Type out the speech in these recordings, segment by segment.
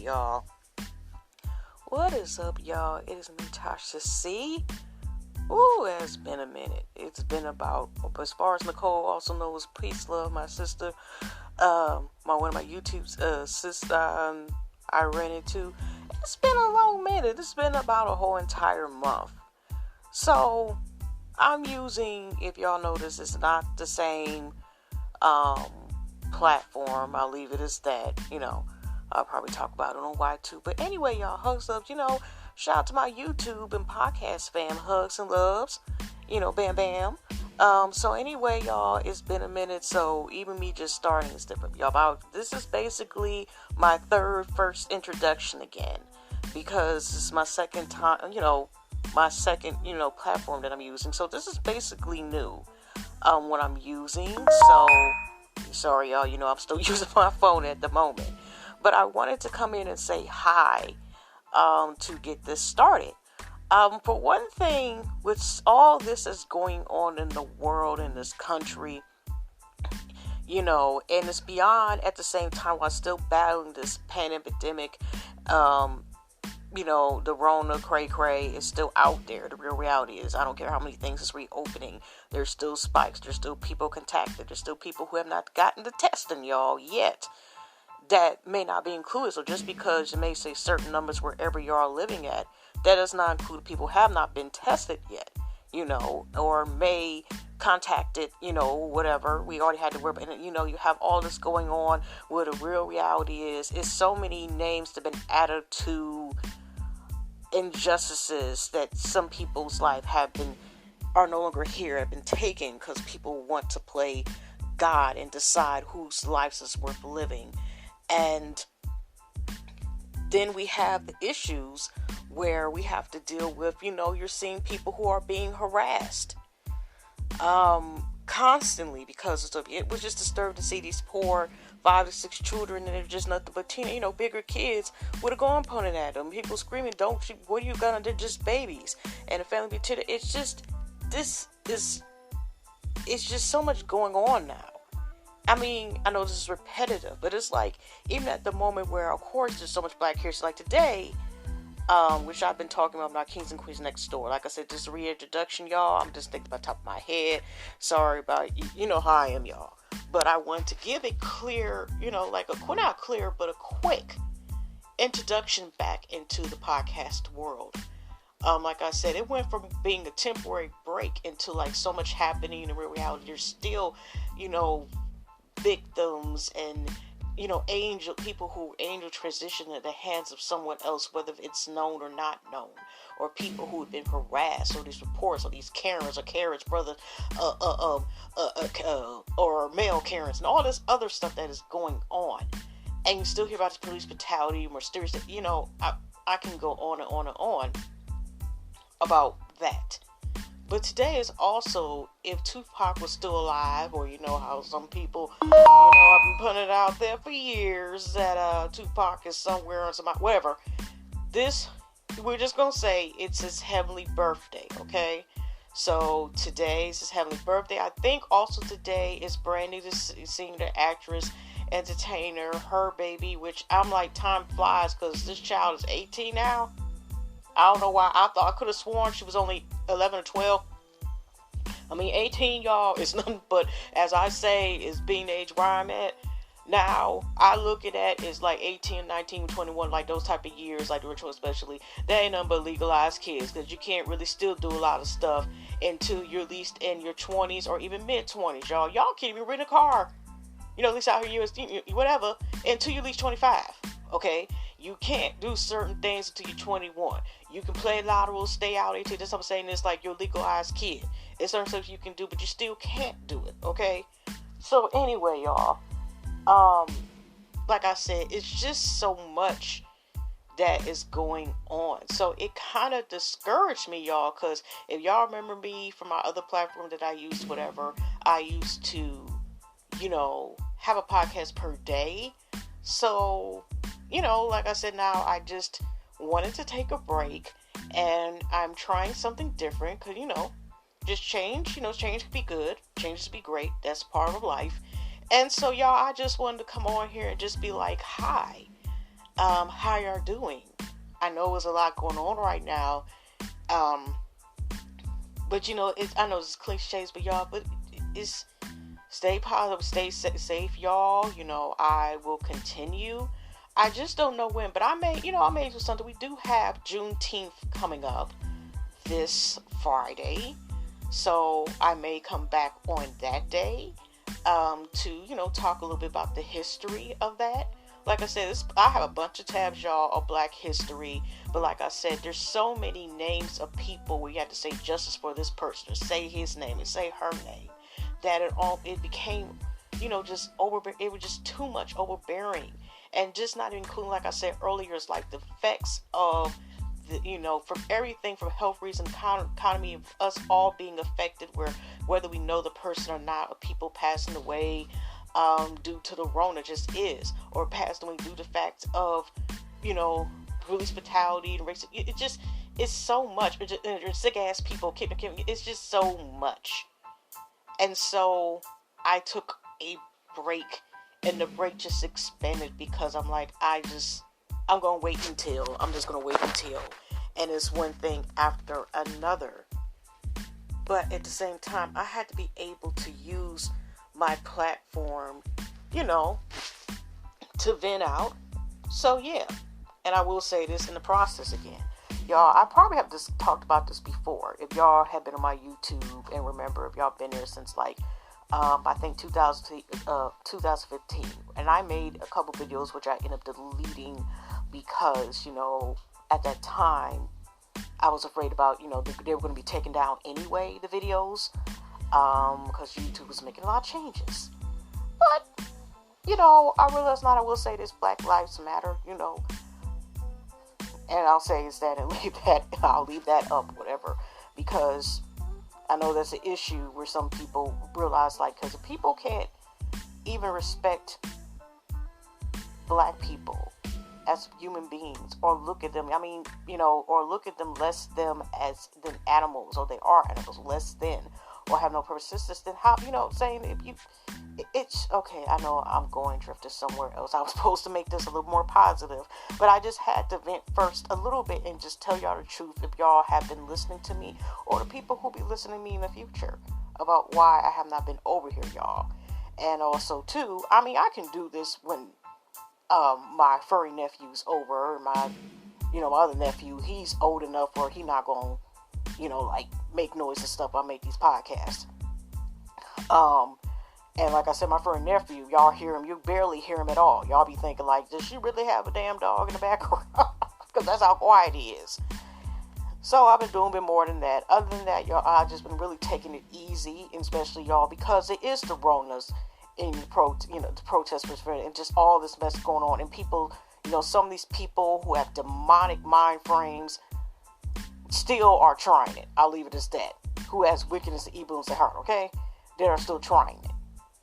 y'all. What is up, y'all? It is me, Tasha C. Ooh, it has been a minute. It's been about, as far as Nicole also knows, peace, love, my sister, one of my YouTube's sister I ran into. It's been a long minute. It's been about a whole entire month. So, I'm using, if y'all notice, it's not the same platform. I'll leave it as that, I'll probably talk about it on Y2. But anyway, y'all, hugs up, shout out to my YouTube and podcast fam, hugs and loves, bam bam. So anyway, y'all, it's been a minute, so even me just starting is different. Y'all, this is basically my first introduction again, because it's my second time, platform that I'm using. So this is basically new, what I'm using. So, sorry, y'all, I'm still using my phone at the moment. But I wanted to come in and say hi, to get this started. For one thing, with all this is going on in the world, in this country, and it's beyond at the same time while still battling this pandemic, the Rona cray is still out there. The real reality is, I don't care how many things is reopening, there's still spikes, there's still people contacted, there's still people who have not gotten the testing, y'all, yet, that may not be included. So just because you may say certain numbers wherever you are living at, that does not include people who have not been tested yet, or may contacted, whatever. We already had to work, and you have all this going on where the real reality is so many names that have been added to injustices that some people's life are no longer here, have been taken because people want to play God and decide whose lives is worth living. And then we have the issues where we have to deal with, you're seeing people who are being harassed constantly because it was just disturbing to see these poor 5 to 6 children, and they're just nothing but bigger kids with a gun pointed at them. People screaming, what are you gonna, they're just babies. And the family it's just so much going on now. I mean, I know this is repetitive, but it's like, even at the moment where, of course, there's so much black history, like today, which I've been talking about Kings and Queens Next Door. Like I said, just a reintroduction, y'all. I'm just thinking about the top of my head. Sorry about, how I am, y'all. But I wanted to give a clear, not clear, but a quick introduction back into the podcast world. Like I said, it went from being a temporary break into, so much happening in real reality. There's still, victims and people who transition in the hands of someone else, whether it's known or not known, or people who have been harassed, or these reports, or these Karens or Karen's brothers, or male Karens, and all this other stuff that is going on. And you still hear about this police brutality, mysterious, I can go on and on and on about that. But today is also, if Tupac was still alive, or how some people, I've been putting it out there for years that Tupac is somewhere on some, whatever. We're just going to say it's his heavenly birthday, okay? So today is his heavenly birthday. I think also today is Brandy, the singer, actress, entertainer, her baby, which I'm like, time flies because this child is 18 now. I don't know why. I could have sworn she was only 11 or 12. 18, y'all, is nothing but, as I say, is being the age where I'm at. Now, I look at that as like 18, 19, 21, like those type of years, like the ritual especially. They ain't nothing but legalized kids, because you can't really still do a lot of stuff until you're at least in your 20s or even mid-20s, y'all. Y'all can't even rent a car, at least out here, whatever, until you're at least 25, okay? You can't do certain things until you're 21. You can play lateral, stay out 18. That's what I'm saying. It's like you're a legalized kid. It's certain stuff you can do, but you still can't do it, okay? So anyway, y'all, like I said, it's just so much that is going on. So it kind of discouraged me, y'all, because if y'all remember me from my other platform that I used, whatever, I used to, have a podcast per day. So, like I said, now I just wanted to take a break, and I'm trying something different, because, just change, change could be good, change could be great, that's part of life. And so, y'all, I just wanted to come on here and just be like, hi, how y'all doing? I know there's a lot going on right now. Um, but I know it's cliches, but y'all, it's stay positive, stay safe, y'all. I will continue. I just don't know when, but I may do something. We do have Juneteenth coming up this Friday, so I may come back on that day to talk a little bit about the history of that. Like I said, I have a bunch of tabs, y'all, of Black history. But like I said, there's so many names of people where you have to say justice for this person, or say his name, and say her name, that it became, just it was just too much overbearing. And just not including, like I said earlier, it's like the effects of from everything from health reasons, economy, of us all being affected, whether we know the person or not, or people passing away due to the Rona just is, or passed away due to the fact of, police brutality and racism. It's so much. Sick ass people, it's just so much. And so I took a break, and the break just expanded because I'm like, I'm just going to wait until, and it's one thing after another. But at the same time, I had to be able to use my platform, to vent out. So yeah, and I will say this in the process again. Y'all, I probably have talked about this before. If y'all have been on my YouTube and remember, if y'all been there since I think 2015, and I made a couple videos which I ended up deleting because, at that time, I was afraid about, they were going to be taken down anyway, the videos, because YouTube was making a lot of changes. But, I realized I will say this, Black Lives Matter, and I'll say is that and I'll leave that up, whatever, because I know that's an issue where some people realize, because people can't even respect Black people as human beings, or look at them, or look at them less than animals, or they are animals, less than, or have no persistence, then how, saying it's okay. I know I'm going drifting somewhere else. I was supposed to make this a little more positive, but I just had to vent first a little bit and just tell y'all the truth if y'all have been listening to me, or the people who be listening to me in the future, about why I have not been over here, y'all. And also too, I can do this when my furry nephew's over, my other nephew, he's old enough where he not gonna, make noise and stuff. I make these podcasts. And like I said, my furry nephew, y'all hear him, you barely hear him at all. Y'all be thinking does she really have a damn dog in the background? Because that's how quiet he is. So I've been doing a bit more than that. Other than that, y'all, I've just been really taking it easy, and especially y'all, because it is the Ronas in the protesters, and just all this mess going on, and people, some of these people who have demonic mind frames still are trying it. I'll leave it as that. Who has wickedness and evil in their heart, okay? They are still trying it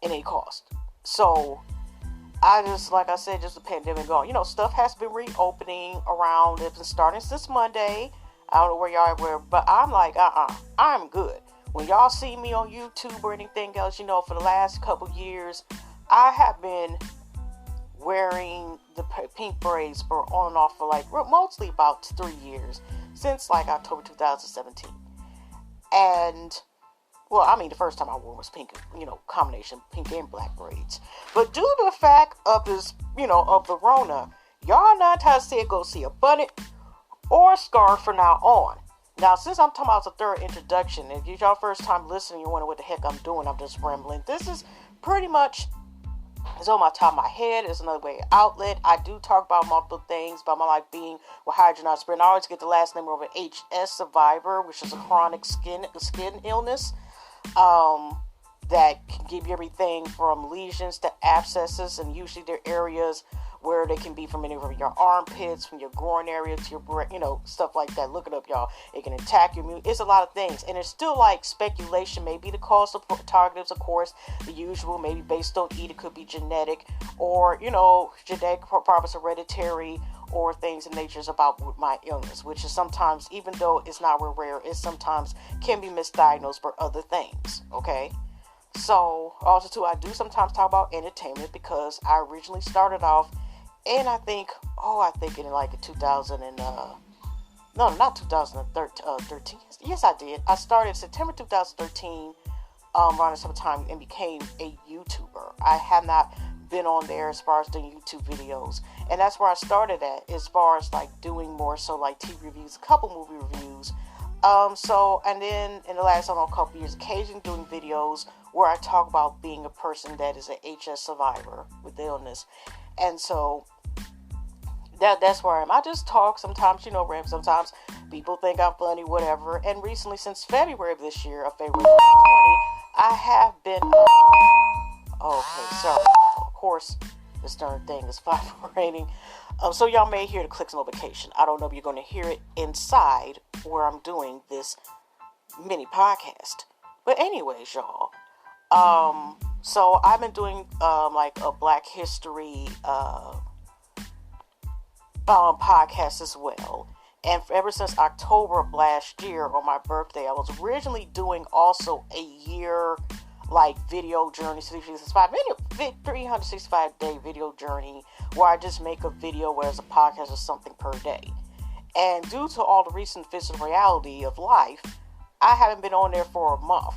at any cost. So I just, like I said, just the pandemic going. Stuff has been reopening around. It's been starting since Monday. I don't know where y'all were, but I'm like, I'm good. When y'all see me on YouTube or anything else, for the last couple years, I have been wearing the pink braids for on and off for mostly about 3 years, since October 2017. And, the first time I wore was pink, combination pink and black braids. But due to the fact of this, of the Rona, y'all not to say go see a bonnet or a scarf from now on. Now, since I'm talking about the third introduction, if it's y'all first time listening, you wonder what the heck I'm doing, I'm just rambling. This is pretty much, it's on my top of my head. It's another way outlet. I do talk about multiple things about my life being with hydrogen spirit. I always get the last name of an HS survivor, which is a chronic skin illness that can give you everything from lesions to abscesses, and usually they're areas where they can be from anywhere from your armpits, from your groin area to your brain, stuff like that. Look it up, y'all. It can attack your immune. It's a lot of things. And it's still speculation. Maybe the cause of targetives, of course, the usual, maybe based on it could be genetic, or, genetic problems, hereditary, or things in nature about my illness, which is sometimes, even though it's not rare, it sometimes can be misdiagnosed for other things, okay? So, also too, I do sometimes talk about entertainment, because I originally started off And I think in like 2000 and, no, not 2013. Yes, I did. I started September 2013, around the same time, and became a YouTuber. I have not been on there as far as doing YouTube videos, and that's where I started at, as far as like doing more so like TV reviews, a couple movie reviews. And then in the last, I don't know, couple years, occasionally doing videos where I talk about being a person that is an HS survivor with illness. And so that's where I am. I just talk sometimes, Ram. Sometimes people think I'm funny, whatever. And recently, since February of this year, of February 2020, I have been. Okay, sorry. Of course, this darn thing is vibrating. So y'all may hear the clicks notification. I don't know if you're going to hear it inside where I'm doing this mini podcast. But anyways, y'all. So I've been doing like a Black History podcast as well. And ever since October of last year, on my birthday, I was originally doing also a year like video journey, 365 day video journey, where I just make a video where it's a podcast or something per day. And due to all the recent physical reality of life, I haven't been on there for a month.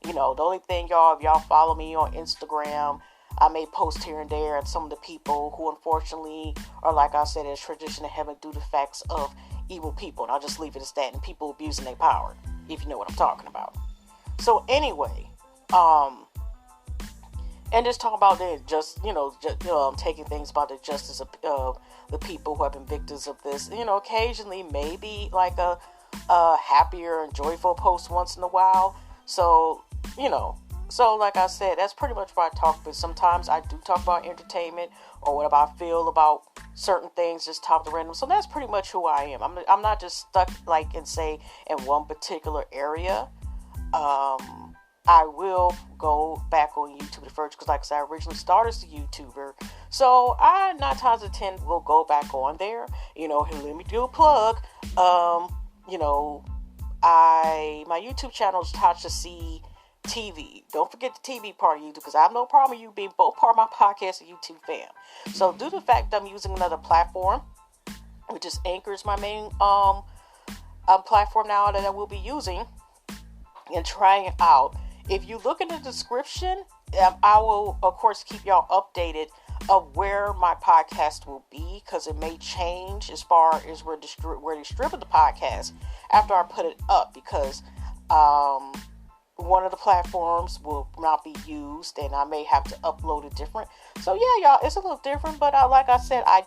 The only thing, y'all, if y'all follow me on Instagram, I may post here and there, and some of the people who unfortunately are, like I said, as tradition of heaven, due to facts of evil people, and I'll just leave it as that, and people abusing their power, if you know what I'm talking about. So anyway, and just talk about it, taking things about the justice of the people who have been victims of this. Occasionally maybe like a happier and joyful post once in a while. So like I said, that's pretty much what I talk about. Sometimes I do talk about entertainment or what I feel about certain things, just talk to random. So that's pretty much who I am. I'm not just stuck in one particular area. I will go back on YouTube first because, like I said, I originally started as a YouTuber. So I 9 times out of 10 will go back on there. Here, let me do a plug. My YouTube channel is Tasha C TV. Don't forget the TV part of YouTube, because I have no problem with you being both part of my podcast and YouTube fam. So due to the fact that I'm using another platform, which is Anchor, is my main platform now that I will be using and trying it out. If you look in the description, I will, of course, keep y'all updated of where my podcast will be, because it may change as far as where they distribute the podcast after I put it up, because one of the platforms will not be used, and I may have to upload it different. So yeah, y'all, it's a little different, but like I said, I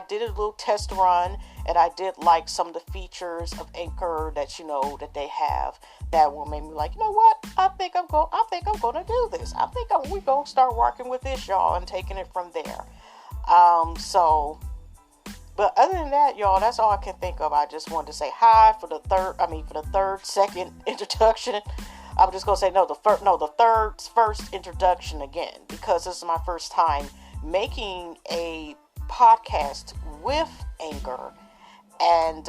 did a little test run, and I did like some of the features of Anchor that that they have that will make me like, you know what? I think I'm going to do this. We're going to start working with this, y'all, and taking it from there. But other than that, y'all, that's all I can think of. I just wanted to say hi for the second introduction. I'm just going to say the first introduction again, because this is my first time making a podcast with Anchor. And,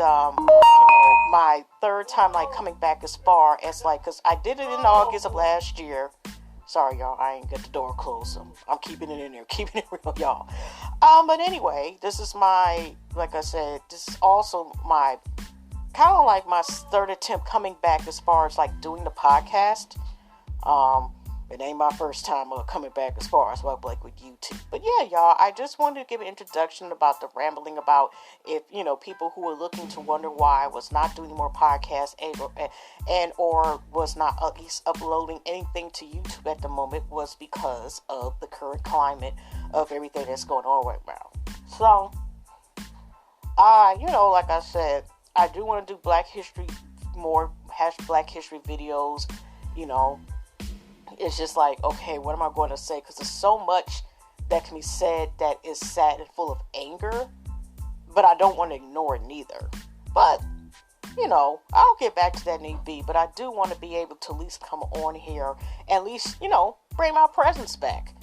my third time, coming back as far as, because I did it in August of last year. Sorry, y'all, I ain't got the door closed. So I'm keeping it in there, keeping it real, y'all. But anyway, this is like I said, this is also my, kind of like my third attempt coming back as far as, doing the podcast. It ain't my first time coming back as far as with YouTube. But yeah, y'all, I just wanted to give an introduction about the rambling about if, people who are looking to wonder why I was not doing more podcasts or was not at least uploading anything to YouTube at the moment, was because of the current climate of everything that's going on right now. So, like I said, I do want to do Black History videos, It's just okay, what am I going to say? Because there's so much that can be said that is sad and full of anger, but I don't want to ignore it neither. But, I'll get back to that need be, but I do want to be able to at least come on here and at least, bring my presence back.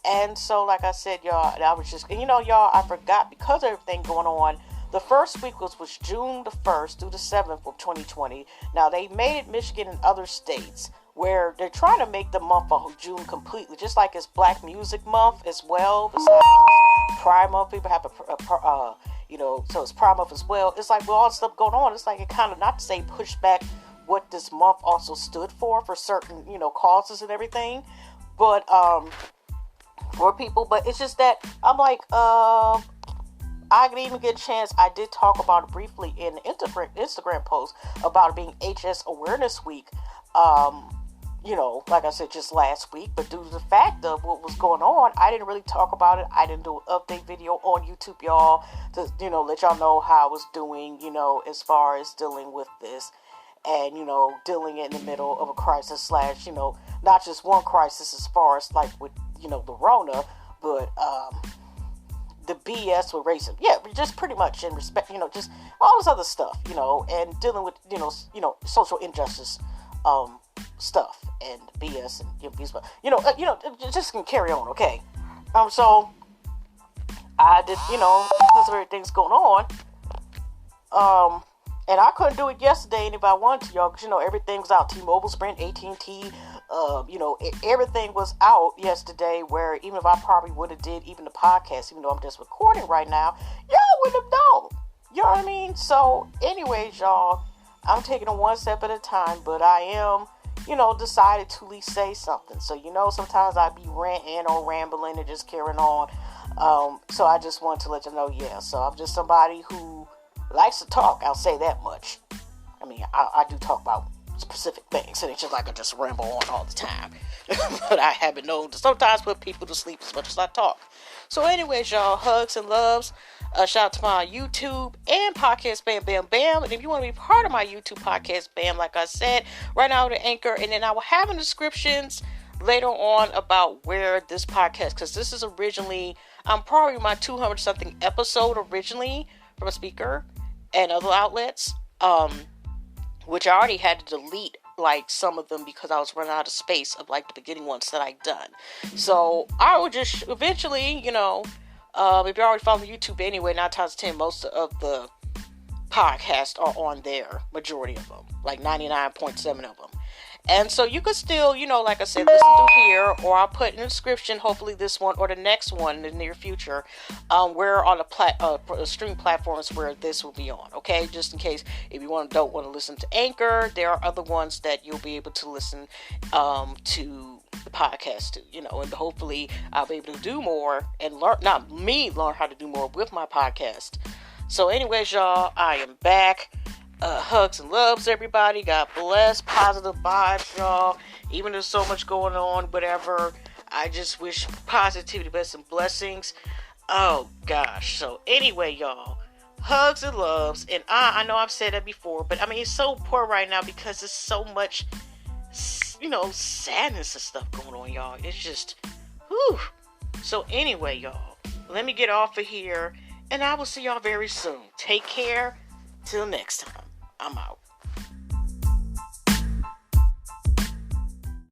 And so, like I said, y'all, I was just, y'all, I forgot, because of everything going on, the first week was June the 1st through the 7th of 2020. Now, they made it Michigan and other states where they're trying to make the month of June completely, just like it's Black Music Month as well. Besides Pride Month, people have so it's Pride Month as well. It's like with all the stuff going on, it's like it kind of, not to say push back what this month also stood for certain, causes and everything, but for people. But it's just that I'm like, I didn't even get a chance. I did talk about it briefly in the Instagram post about it being HS Awareness Week. Like I said, just last week. But due to the fact of what was going on, I didn't really talk about it. I didn't do an update video on YouTube, y'all, to, let y'all know how I was doing, as far as dealing with this. And, dealing in the middle of a crisis / not just one crisis as far as like with, the Rona, but, the BS with racism. Yeah, just pretty much in respect, just all this other stuff, and dealing with, social injustice, stuff and BS and just can carry on, okay? So I did, because of everything's going on, and I couldn't do it yesterday, and if I wanted to, y'all, because everything was out. T-Mobile, Sprint, AT&T, everything was out yesterday. Where even if I probably would have did even the podcast, even though I'm just recording right now, y'all wouldn't have known. You know what I mean? So, anyways, y'all, I'm taking it one step at a time, but I am, decided to at least say something. So, sometimes I be ranting or rambling and just carrying on. So I just wanted to let you know, yeah. So I'm just somebody who likes to talk. I'll say that much. I mean, I do talk about specific things, and it's just like I just ramble on all the time. But I have been known to sometimes put people to sleep as much as I talk. So anyways, y'all, hugs and loves. Shout out to my YouTube and podcast Bam Bam Bam. And if you want to be part of my YouTube podcast Bam, like I said, right now the Anchor, and then I will have in descriptions later on about where this podcast, because this is originally, probably my 200 something episode originally from a speaker and other outlets, which I already had to delete like some of them because I was running out of space of like the beginning ones that I'd done. So I would just eventually, if you're already following YouTube anyway, 9 times 10, most of the podcasts are on there, majority of them, like 99.7 of them. And so you could still, like I said, listen to here, or I'll put in the description, hopefully this one or the next one in the near future, where on the stream platforms where this will be on, okay? Just in case if you don't want to listen to Anchor, there are other ones that you'll be able to listen to the podcast to, and hopefully I'll be able to do more and learn how to do more with my podcast. So anyways, y'all, I am back. Hugs and loves, everybody. God bless. Positive vibes, y'all. Even there's so much going on, whatever. I just wish positivity, best and blessings. Oh, gosh. So, anyway, y'all. Hugs and loves. And I know I've said that before, but I mean, it's so poor right now because there's so much, sadness and stuff going on, y'all. It's just, whew. So, anyway, y'all. Let me get off of here, and I will see y'all very soon. Take care. Till next time. I'm out.